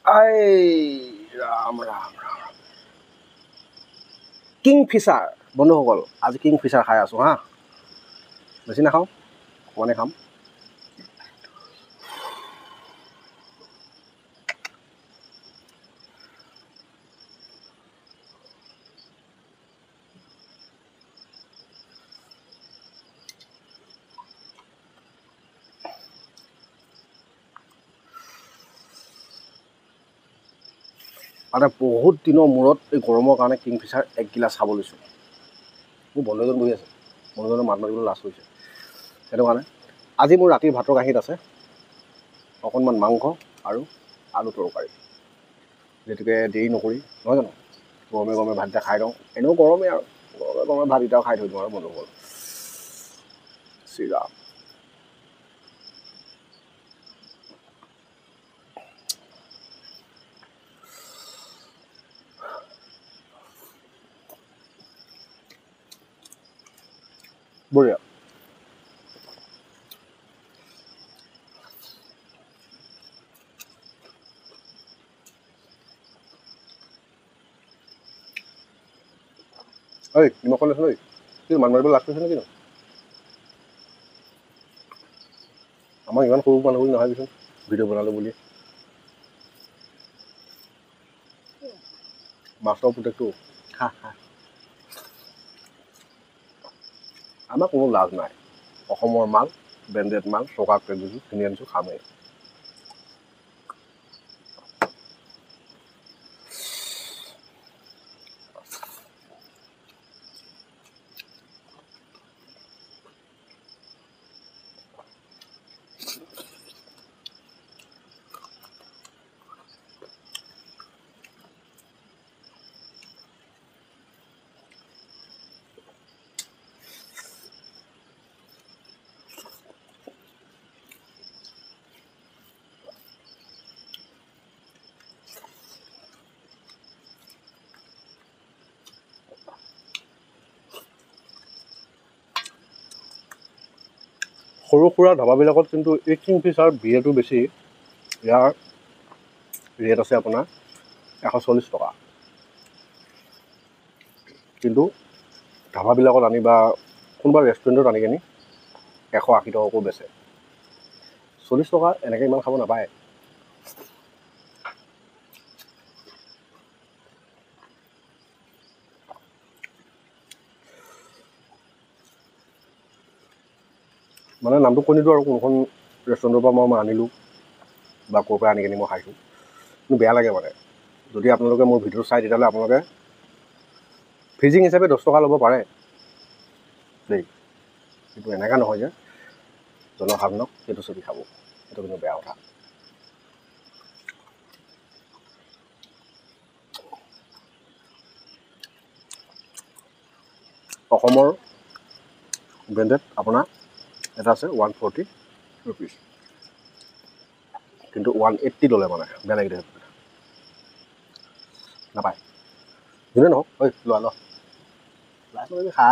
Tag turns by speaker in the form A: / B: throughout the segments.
A: Ram Ram Ram kingfisher বন্ধুসকল আজি kingfisher খাই আছোঁ হা বেছি নাখাওঁ অকণমানে খাম মানে বহুত দিনৰ মূৰত এই গৰমৰ কাৰণে কিংফিচাৰ এক গিলাচ খাব লৈছোঁ মোৰ বন্ধু এজন বহি আছে বন্ধুজনৰ মাত মাতিবলৈ লাজ কৰিছে সেইটো কাৰণে আজি মোৰ ৰাতিৰ ভাতৰ কাঁহীত আছে অকণমান মাংস আৰু আলু তৰকাৰী গতিকে দেৰি নকৰি নহয় জানো গৰমে গৰমে ভাতকেইটা খাই দিওঁ এনেও গৰমেই আৰু গৰমে গৰমে ভাতকেইটাও খাই থৈ দিওঁ আৰু বন্ধুসকল শ্ৰীৰাম বঢ়িয়া ঐ নিমখ লৈছো ঐ কি মান মাৰিব লাজ কৰিছে নেকি আমাৰ ইমান সৰু মানুহ বুলি নহয় দেচোন ভিডিঅ' বনালোঁ বুলি মাছৰ পুতেকটো খা খা আমাৰ কোনো লাজ নাই অসমৰ মাল ব্ৰেণ্ডেড মাল টকা পেকেজিং কিনি আনিছোঁ খামেই সৰু সুৰা ধাবাবিলাকত কিন্তু এই কিংফিচাৰ বিয়েৰটো বেছি ইয়াৰ ৰেট আছে আপোনাৰ 140 টকা কিন্তু ধাবাবিলাকত আনি বা কোনোবা ৰেষ্টুৰেণ্টত আনি কিনি 180 টকাকৈ বেচে 40 টকা এনেকৈ ইমান খাব নাপায় মানে নামটো কৈ নিদিওঁ আৰু কোনখন ৰেষ্টুৰেণ্টৰ পৰা মই আনিলোঁ বা ক'ৰ পৰা আনি কিনি মই খাইছোঁ কিন্তু বেয়া লাগে মানে যদি আপোনালোকে মোৰ ভিডিঅ' চাই তেতিয়াহ'লে আপোনালোকে ফ্ৰিজিং হিচাপে 10 টকা ল'ব পাৰে দেই কিন্তু এনেকুৱা নহয় যে জনসাধাৰণক সেইটো চবি খাব সেইটো কিন্তু বেয়া কথা অসমৰ ব্ৰেণ্ডেড আপোনাৰ এটা আছে 140 ৰুপিজ কিন্তু 180 ল'লে মানে বেয়া লাগি থাকে নাপায় যোনে নহওক ঐ লোৱা ল খা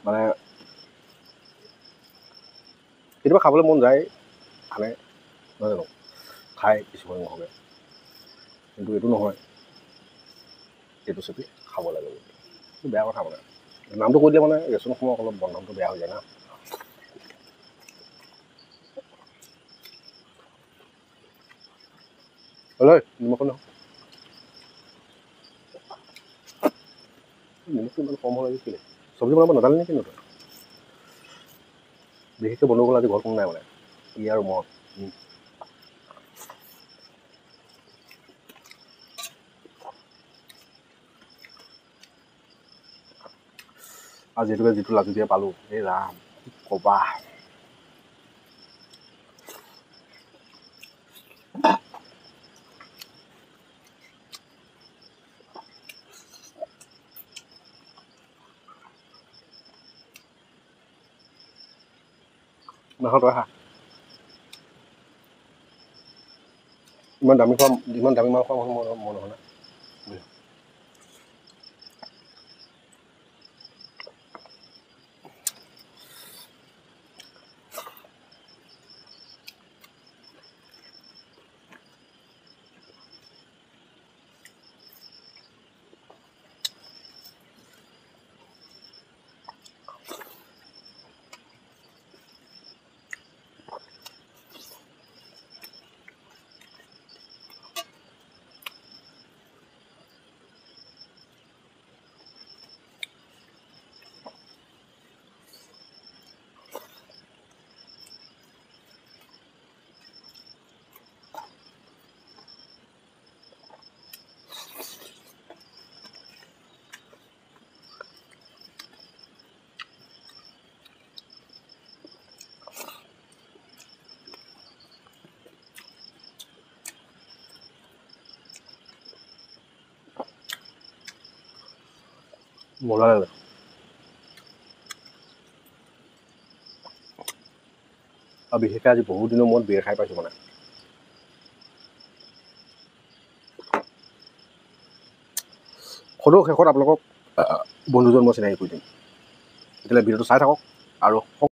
A: মানে কেতিয়াবা খাবলৈ মন যায় আনে নহয় জানো খাই কিছুমান নহ'লে কিন্তু এইটো নহয় এইটো চেপি খাব লাগে বুলি বেয়া কথা মানে নামটো কৈ দিলে মানে ৰেষ্টুৰেণ্টসমূহ অলপ বদনামটো বেয়া হৈ যায় না হয় নিমখ নহয় নিমখটো ইমান কম হৈ লাগিছিলে চব্জি বনাব নাজানে নেকি নতুন বিশেষকৈ বন্ধুসকল আজি ঘৰত কোনো নাই মানে ই আৰু মই আৰু যিটো লাজুকীয়া পালোঁ এই ৰাম কি ক'বা নহয় তই খা ইমান দামী মাল খোৱা মন নহয় না মজা লাগে আৰু বিশেষকৈ আজি বহুত দিনৰ মূৰত বিয়েৰ খাই পাইছোঁ মানে সদৌ শেষত আপোনালোকক বন্ধুজন মই চিনাকি কৰি দিম তেতিয়াহ'লে ভিডিঅ'টো চাই থাকক আৰু